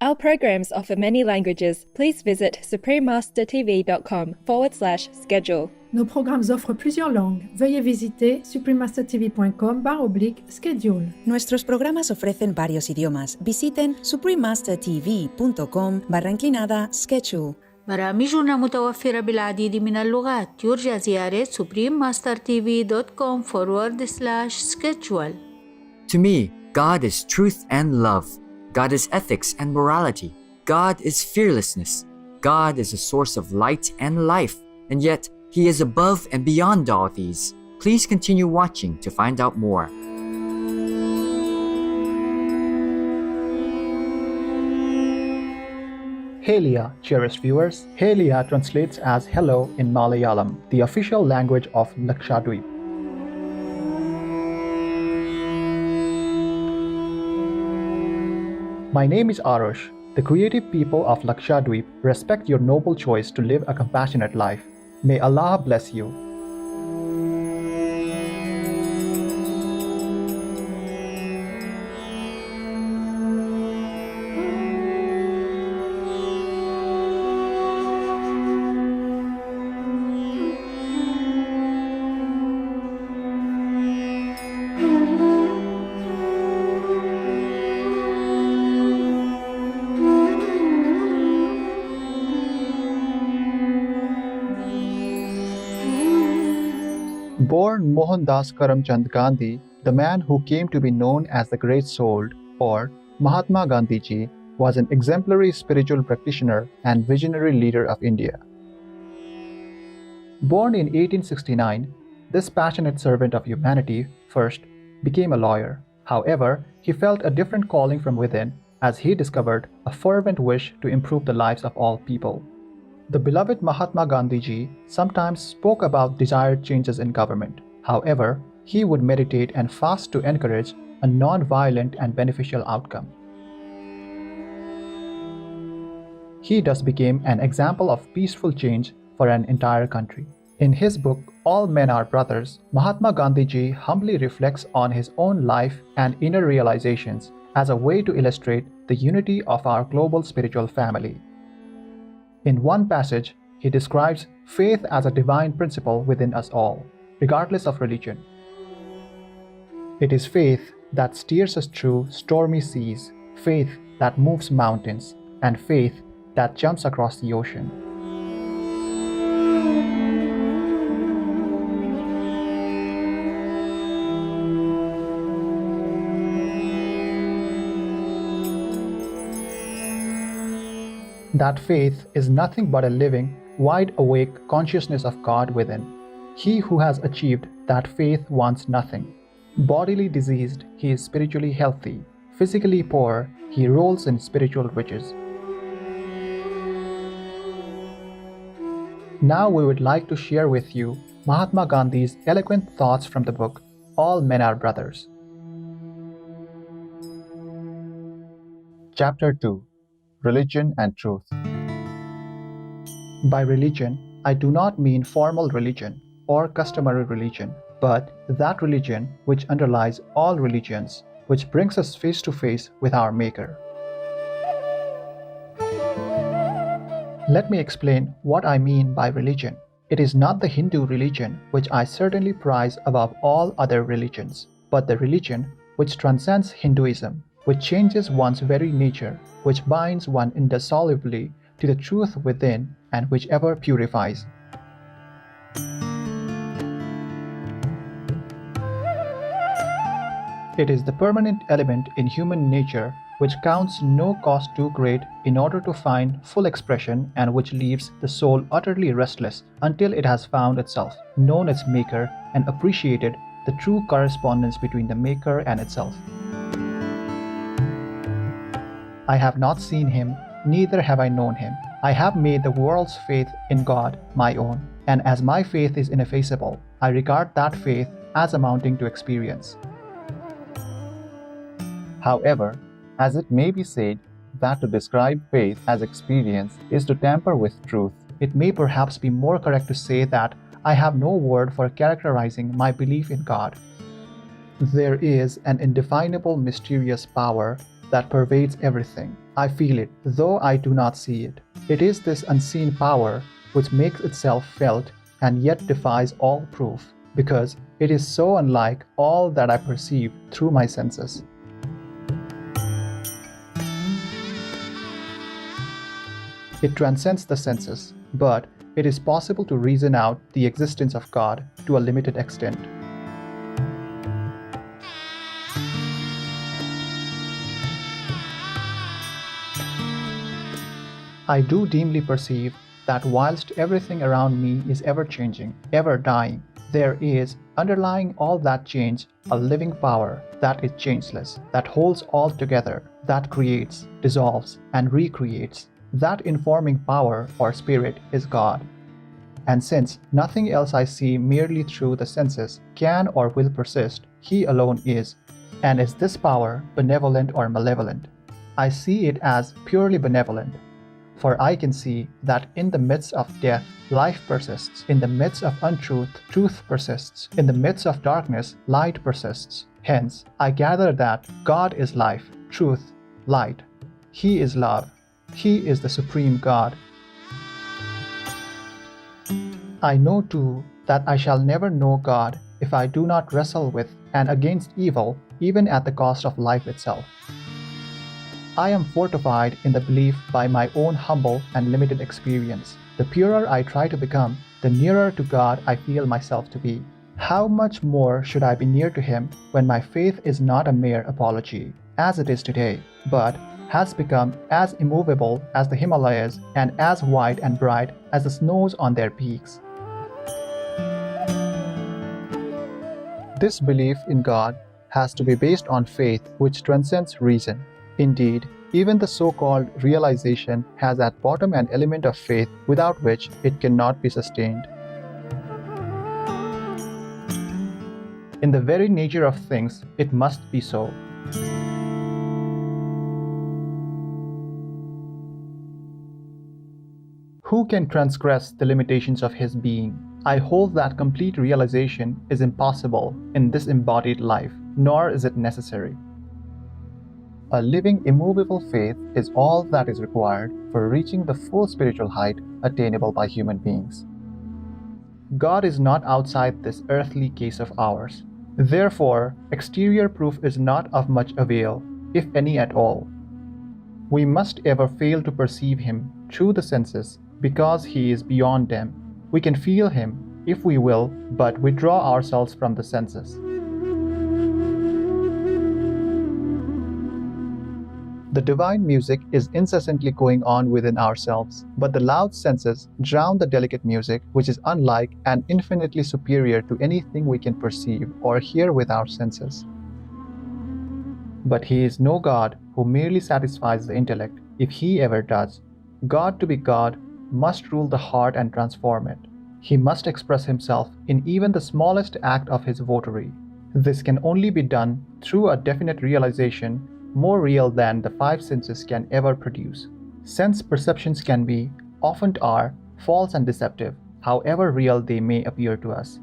Our programs offer many languages. Please visit suprememastertv.com/schedule. Nos programmes offrent plusieurs langues. Veuillez visiter suprememastertv.com/schedule. Nuestros programas ofrecen varios idiomas. Visiten suprememastertv.com/schedule. برامجنا متوفرة بالعديد من اللغات. يرجى زيارة suprememastertv.com/schedule. To me, God is truth and love. God is ethics and morality. God is fearlessness. God is a source of light and life. And yet, He is above and beyond all these. Please continue watching to find out more. Helia, cherished viewers. Helia translates as hello in Malayalam, the official language of Lakshadweep. My name is Arush. The creative people of Lakshadweep respect your noble choice to live a compassionate life. May Allah bless you. Born Mohandas Karamchand Gandhi, the man who came to be known as the Great Souled, or Mahatma Gandhi ji, was an exemplary spiritual practitioner and visionary leader of India. Born in 1869, this passionate servant of humanity first became a lawyer. However, he felt a different calling from within as he discovered a fervent wish to improve the lives of all people. The beloved Mahatma Gandhi ji sometimes spoke about desired changes in government. However, he would meditate and fast to encourage a non-violent and beneficial outcome. He thus became an example of peaceful change for an entire country. In his book, All Men Are Brothers, Mahatma Gandhi ji humbly reflects on his own life and inner realizations as a way to illustrate the unity of our global spiritual family. In one passage, he describes faith as a divine principle within us all, regardless of religion. It is faith that steers us through stormy seas, faith that moves mountains, and faith that jumps across the ocean. That faith is nothing but a living, wide-awake consciousness of God within. He who has achieved that faith wants nothing. Bodily diseased, he is spiritually healthy. Physically poor, he rolls in spiritual riches. Now we would like to share with you Mahatma Gandhi's eloquent thoughts from the book, All Men Are Brothers. Chapter 2. Religion and Truth. By religion, I do not mean formal religion or customary religion, but that religion which underlies all religions, which brings us face to face with our Maker. Let me explain what I mean by religion. It is not the Hindu religion, which I certainly prize above all other religions, but the religion which transcends Hinduism, which changes one's very nature, which binds one indissolubly to the truth within, and which ever purifies. It is the permanent element in human nature which counts no cost too great in order to find full expression, and which leaves the soul utterly restless until it has found itself, known its Maker, and appreciated the true correspondence between the Maker and itself. I have not seen him, neither have I known him. I have made the world's faith in God my own, and as my faith is ineffaceable, I regard that faith as amounting to experience. However, as it may be said that to describe faith as experience is to tamper with truth, it may perhaps be more correct to say that I have no word for characterizing my belief in God. There is an indefinable mysterious power that pervades everything. I feel it, though I do not see it. It is this unseen power which makes itself felt and yet defies all proof, because it is so unlike all that I perceive through my senses. It transcends the senses, but it is possible to reason out the existence of God to a limited extent. I do dimly perceive that whilst everything around me is ever changing, ever dying, there is, underlying all that change, a living power that is changeless, that holds all together, that creates, dissolves, and recreates. That informing power or spirit is God. And since nothing else I see merely through the senses can or will persist, He alone is. And is this power benevolent or malevolent? I see it as purely benevolent. For I can see that in the midst of death, life persists. In the midst of untruth, truth persists. In the midst of darkness, light persists. Hence, I gather that God is life, truth, light. He is love. He is the supreme God. I know too that I shall never know God if I do not wrestle with and against evil, even at the cost of life itself. I am fortified in the belief by my own humble and limited experience. The purer I try to become, the nearer to God I feel myself to be. How much more should I be near to Him when my faith is not a mere apology, as it is today, but has become as immovable as the Himalayas and as white and bright as the snows on their peaks. This belief in God has to be based on faith which transcends reason. Indeed, even the so-called realization has at bottom an element of faith without which it cannot be sustained. In the very nature of things, it must be so. Who can transgress the limitations of his being? I hold that complete realization is impossible in this embodied life, nor is it necessary. A living, immovable faith is all that is required for reaching the full spiritual height attainable by human beings. God is not outside this earthly case of ours. Therefore, exterior proof is not of much avail, if any at all. We must ever fail to perceive Him through the senses because He is beyond them. We can feel Him, if we will, but withdraw ourselves from the senses. The divine music is incessantly going on within ourselves, but the loud senses drown the delicate music, which is unlike and infinitely superior to anything we can perceive or hear with our senses. But He is no God who merely satisfies the intellect, if He ever does. God, to be God, must rule the heart and transform it. He must express Himself in even the smallest act of His votary. This can only be done through a definite realization more real than the five senses can ever produce. Sense perceptions can be, often are, false and deceptive, however real they may appear to us.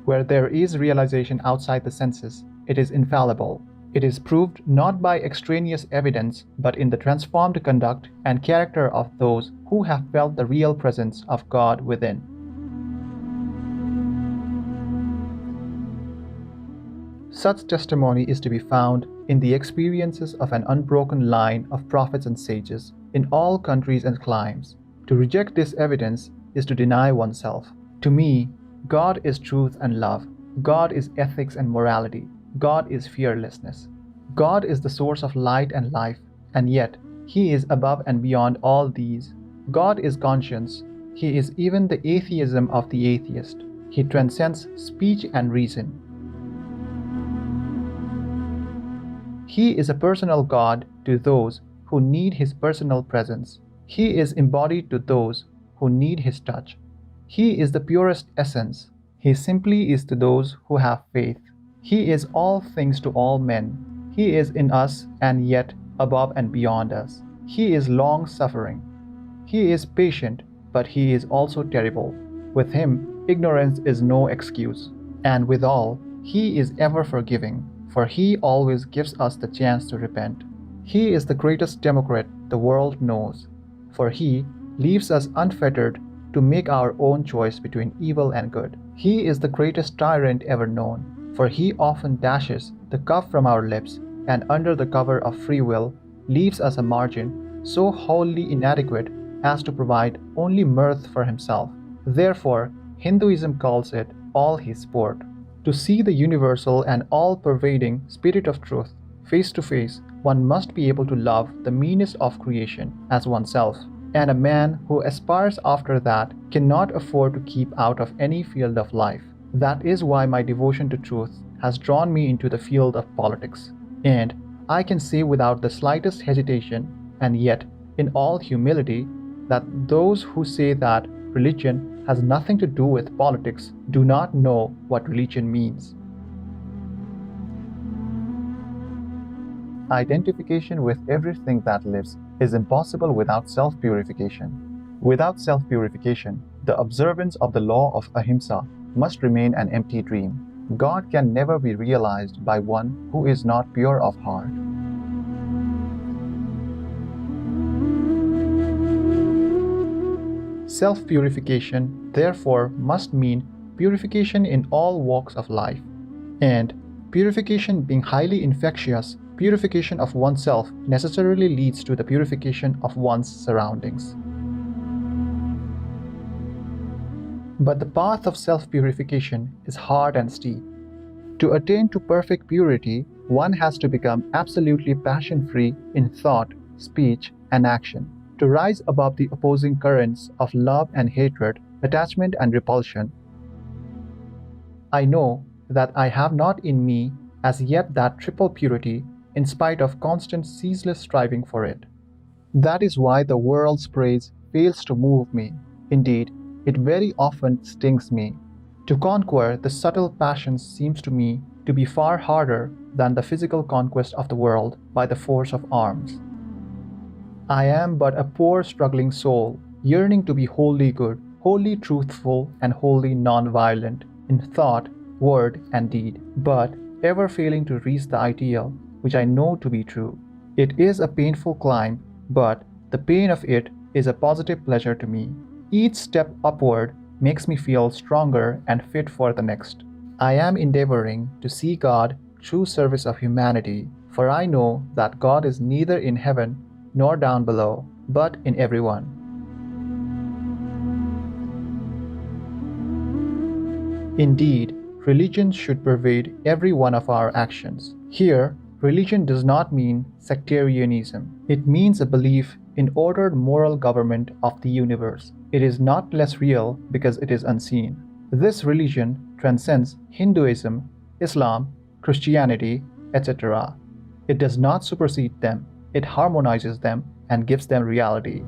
Where there is realization outside the senses, it is infallible. It is proved not by extraneous evidence, but in the transformed conduct and character of those who have felt the real presence of God within. Such testimony is to be found in the experiences of an unbroken line of prophets and sages in all countries and climes. To reject this evidence is to deny oneself. To me, God is truth and love. God is ethics and morality. God is fearlessness. God is the source of light and life, and yet He is above and beyond all these. God is conscience. He is even the atheism of the atheist. He transcends speech and reason. He is a personal God to those who need His personal presence. He is embodied to those who need His touch. He is the purest essence. He simply is to those who have faith. He is all things to all men. He is in us and yet above and beyond us. He is long-suffering. He is patient, but He is also terrible. With Him, ignorance is no excuse. And withal, He is ever forgiving, for He always gives us the chance to repent. He is the greatest democrat the world knows, for he leaves us unfettered to make our own choice between evil and good. He is the greatest tyrant ever known, for he often dashes the cup from our lips and under the cover of free will leaves us a margin so wholly inadequate as to provide only mirth for himself. Therefore, Hinduism calls it all his sport. To see the universal and all-pervading spirit of truth face to face, one must be able to love the meanest of creation as oneself, and a man who aspires after that cannot afford to keep out of any field of life. That is why my devotion to truth has drawn me into the field of politics. And I can say without the slightest hesitation, and yet in all humility, that those who say that religion has nothing to do with politics do not know what religion means. Identification with everything that lives is impossible without self-purification. Without self-purification, the observance of the law of ahimsa must remain an empty dream. God can never be realized by one who is not pure of heart. Self-purification, therefore, must mean purification in all walks of life. And purification being highly infectious, purification of oneself necessarily leads to the purification of one's surroundings. But the path of self-purification is hard and steep. To attain to perfect purity, one has to become absolutely passion-free in thought, speech, and action. To rise above the opposing currents of love and hatred, attachment and repulsion. I know that I have not in me as yet that triple purity, in spite of constant ceaseless striving for it. That is why the world's praise fails to move me. Indeed, it very often stings me. To conquer the subtle passions seems to me to be far harder than the physical conquest of the world by the force of arms. I am but a poor struggling soul, yearning to be wholly good, wholly truthful, and wholly non-violent in thought, word, and deed, but ever failing to reach the ideal, which I know to be true. It is a painful climb, but the pain of it is a positive pleasure to me. Each step upward makes me feel stronger and fit for the next. I am endeavoring to see God true service of humanity, for I know that God is neither in heaven nor down below, but in everyone. Indeed, religion should pervade every one of our actions. Here, religion does not mean sectarianism. It means a belief in ordered moral government of the universe. It is not less real because it is unseen. This religion transcends Hinduism, Islam, Christianity, etc. It does not supersede them. It harmonizes them and gives them reality.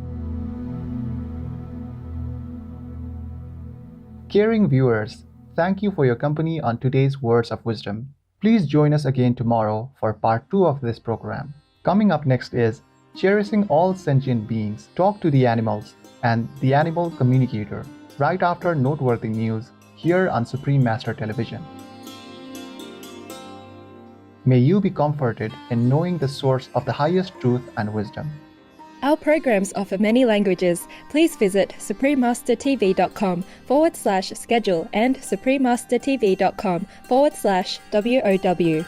Caring viewers, thank you for your company on today's Words of Wisdom. Please join us again tomorrow for part 2 of this program. Coming up next is Cherishing All Sentient Beings, Talk to the Animals, and The Animal Communicator, right after noteworthy news here on Supreme Master Television. May you be comforted in knowing the source of the highest truth and wisdom. Our programs offer many languages. Please visit suprememastertv.com/schedule and suprememastertv.com/WOW.